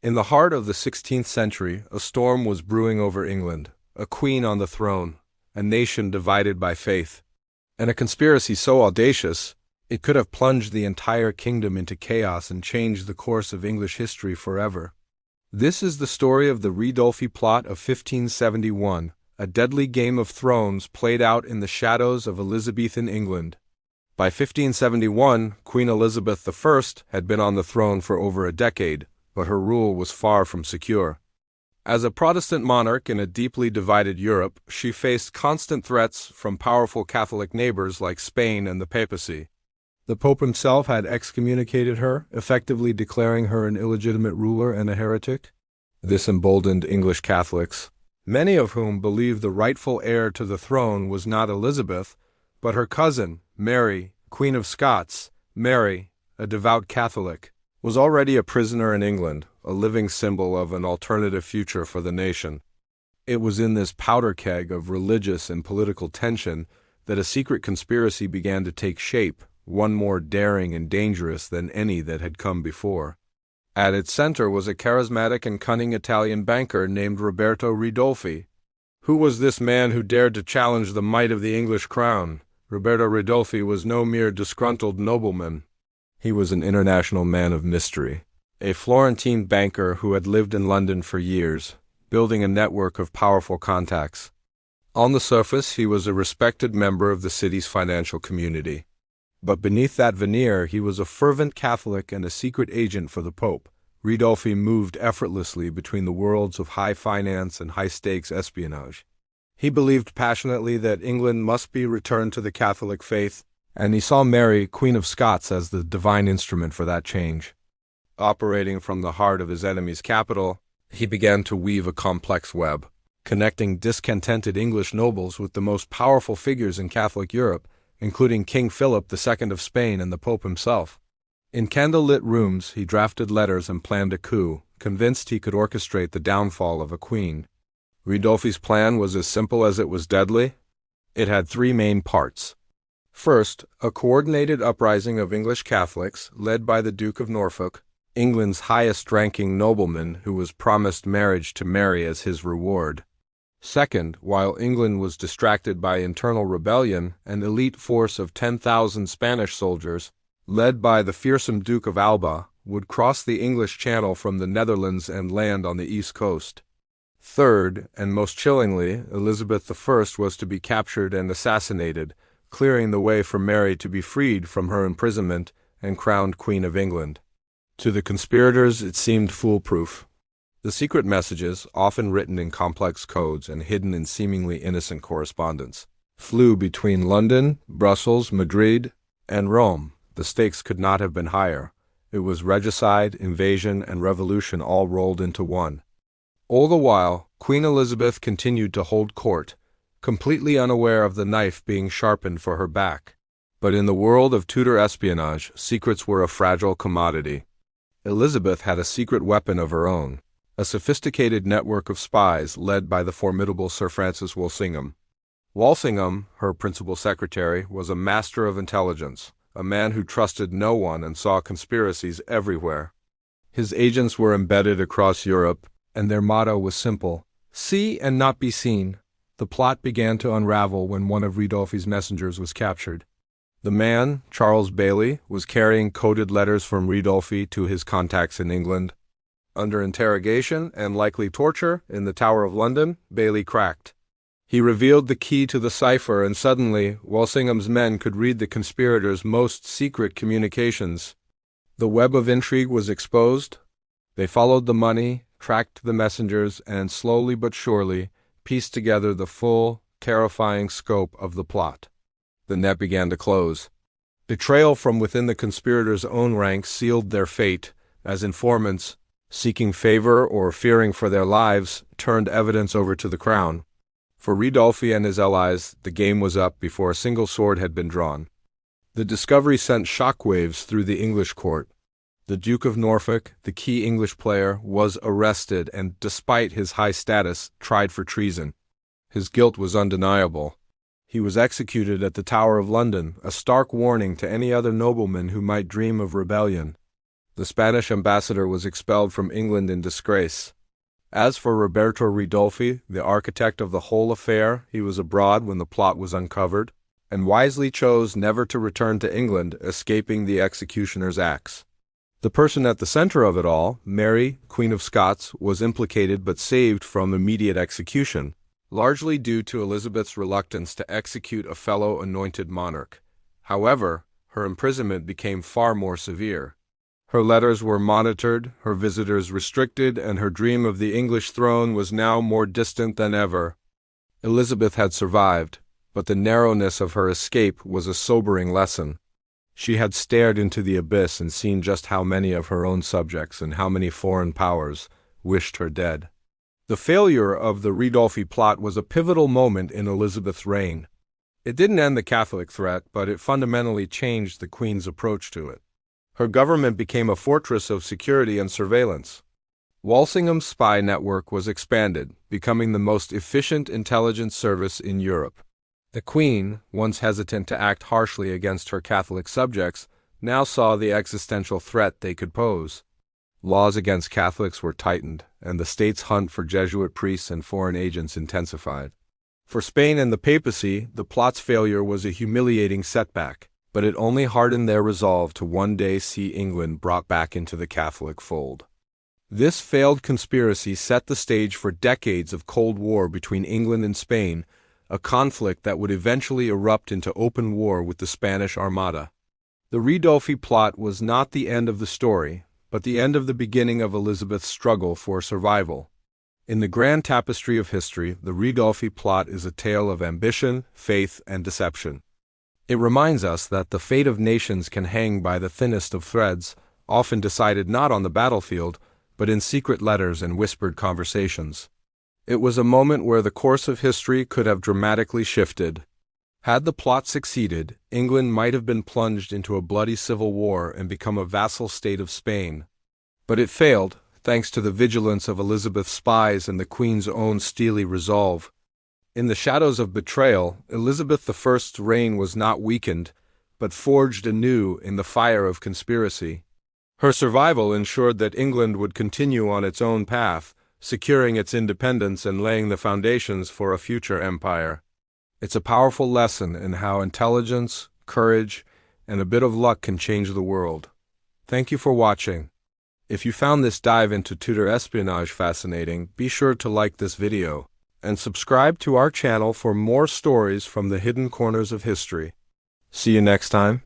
In the heart of the 16th century, a storm was brewing over England, a queen on the throne, a nation divided by faith, and a conspiracy so audacious it could have plunged the entire kingdom into chaos and changed the course of English history forever. This is the story of the Ridolfi Plot of 1571, a deadly game of thrones played out in the shadows of Elizabethan England. By 1571, Queen Elizabeth I had been on the throne for over a decade, but her rule was far from secure. As a Protestant monarch in a deeply divided Europe, she faced constant threats from powerful Catholic neighbors like Spain and the papacy. The Pope himself had excommunicated her, effectively declaring her an illegitimate ruler and a heretic. This emboldened English Catholics, many of whom believed the rightful heir to the throne was not Elizabeth, but her cousin, Mary, Queen of Scots. Mary, a devout Catholic, was already a prisoner in England, a living symbol of an alternative future for the nation. It was in this powder keg of religious and political tension that a secret conspiracy began to take shape, one more daring and dangerous than any that had come before. At its center was a charismatic and cunning Italian banker named Roberto Ridolfi. Who was this man who dared to challenge the might of the English crown? Roberto Ridolfi was no mere disgruntled nobleman. He was an international man of mystery, a Florentine banker who had lived in London for years, building a network of powerful contacts. On the surface, he was a respected member of the city's financial community. But beneath that veneer, he was a fervent Catholic and a secret agent for the Pope. Ridolfi moved effortlessly between the worlds of high finance and high-stakes espionage. He believed passionately that England must be returned to the Catholic faith, and he saw Mary, Queen of Scots, as the divine instrument for that change. Operating from the heart of his enemy's capital, he began to weave a complex web, connecting discontented English nobles with the most powerful figures in Catholic Europe, including King Philip II of Spain and the Pope himself. In candle-lit rooms, he drafted letters and planned a coup, convinced he could orchestrate the downfall of a queen. Ridolfi's plan was as simple as it was deadly. It had three main parts. First, a coordinated uprising of English Catholics, led by the Duke of Norfolk, England's highest-ranking nobleman who was promised marriage to Mary as his reward. Second, while England was distracted by internal rebellion, an elite force of 10,000 Spanish soldiers, led by the fearsome Duke of Alba, would cross the English Channel from the Netherlands and land on the east coast. Third, and most chillingly, Elizabeth I was to be captured and assassinated, clearing the way for Mary to be freed from her imprisonment and crowned Queen of England. To the conspirators, it seemed foolproof. The secret messages, often written in complex codes and hidden in seemingly innocent correspondence, flew between London, Brussels, Madrid, and Rome. The stakes could not have been higher. It was regicide, invasion, and revolution all rolled into one. All the while, Queen Elizabeth continued to hold court, completely unaware of the knife being sharpened for her back. But in the world of Tudor espionage, secrets were a fragile commodity. Elizabeth had a secret weapon of her own, a sophisticated network of spies led by the formidable Sir Francis Walsingham. Walsingham, her principal secretary, was a master of intelligence, a man who trusted no one and saw conspiracies everywhere. His agents were embedded across Europe, and their motto was simple: see and not be seen. The plot began to unravel when one of Ridolfi's messengers was captured. The man, Charles Bailey, was carrying coded letters from Ridolfi to his contacts in England. Under interrogation and likely torture in the Tower of London, Bailey cracked. He revealed the key to the cipher, and suddenly Walsingham's men could read the conspirators' most secret communications. The web of intrigue was exposed. They followed the money, tracked the messengers, and slowly but surely pieced together the full, terrifying scope of the plot. The net began to close. Betrayal from within the conspirators' own ranks sealed their fate, as informants, seeking favor or fearing for their lives, turned evidence over to the crown. For Ridolfi and his allies, the game was up before a single sword had been drawn. The discovery sent shockwaves through the English court. The Duke of Norfolk, the key English player, was arrested and, despite his high status, tried for treason. His guilt was undeniable. He was executed at the Tower of London, a stark warning to any other nobleman who might dream of rebellion. The Spanish ambassador was expelled from England in disgrace. As for Roberto Ridolfi, the architect of the whole affair, he was abroad when the plot was uncovered, and wisely chose never to return to England, escaping the executioner's axe. The person at the center of it all, Mary, Queen of Scots, was implicated but saved from immediate execution, largely due to Elizabeth's reluctance to execute a fellow anointed monarch. However, her imprisonment became far more severe. Her letters were monitored, her visitors restricted, and her dream of the English throne was now more distant than ever. Elizabeth had survived, but the narrowness of her escape was a sobering lesson. She had stared into the abyss and seen just how many of her own subjects and how many foreign powers wished her dead. The failure of the Ridolfi plot was a pivotal moment in Elizabeth's reign. It didn't end the Catholic threat, but it fundamentally changed the Queen's approach to it. Her government became a fortress of security and surveillance. Walsingham's spy network was expanded, becoming the most efficient intelligence service in Europe. The Queen, once hesitant to act harshly against her Catholic subjects, now saw the existential threat they could pose. Laws against Catholics were tightened, and the state's hunt for Jesuit priests and foreign agents intensified. For Spain and the papacy, the plot's failure was a humiliating setback, but it only hardened their resolve to one day see England brought back into the Catholic fold. This failed conspiracy set the stage for decades of Cold War between England and Spain, a conflict that would eventually erupt into open war with the Spanish Armada. The Ridolfi plot was not the end of the story, but the end of the beginning of Elizabeth's struggle for survival. In the grand tapestry of history, the Ridolfi plot is a tale of ambition, faith, and deception. It reminds us that the fate of nations can hang by the thinnest of threads, often decided not on the battlefield, but in secret letters and whispered conversations. It was a moment where the course of history could have dramatically shifted. Had the plot succeeded, England might have been plunged into a bloody civil war and become a vassal state of Spain. But it failed, thanks to the vigilance of Elizabeth's spies and the Queen's own steely resolve. In the shadows of betrayal, Elizabeth I's reign was not weakened, but forged anew in the fire of conspiracy. Her survival ensured that England would continue on its own path, securing its independence and laying the foundations for a future empire. It's a powerful lesson in how intelligence, courage, and a bit of luck can change the world. Thank you for watching. If you found this dive into Tudor espionage fascinating, be sure to like this video and subscribe to our channel for more stories from the hidden corners of history. See you next time.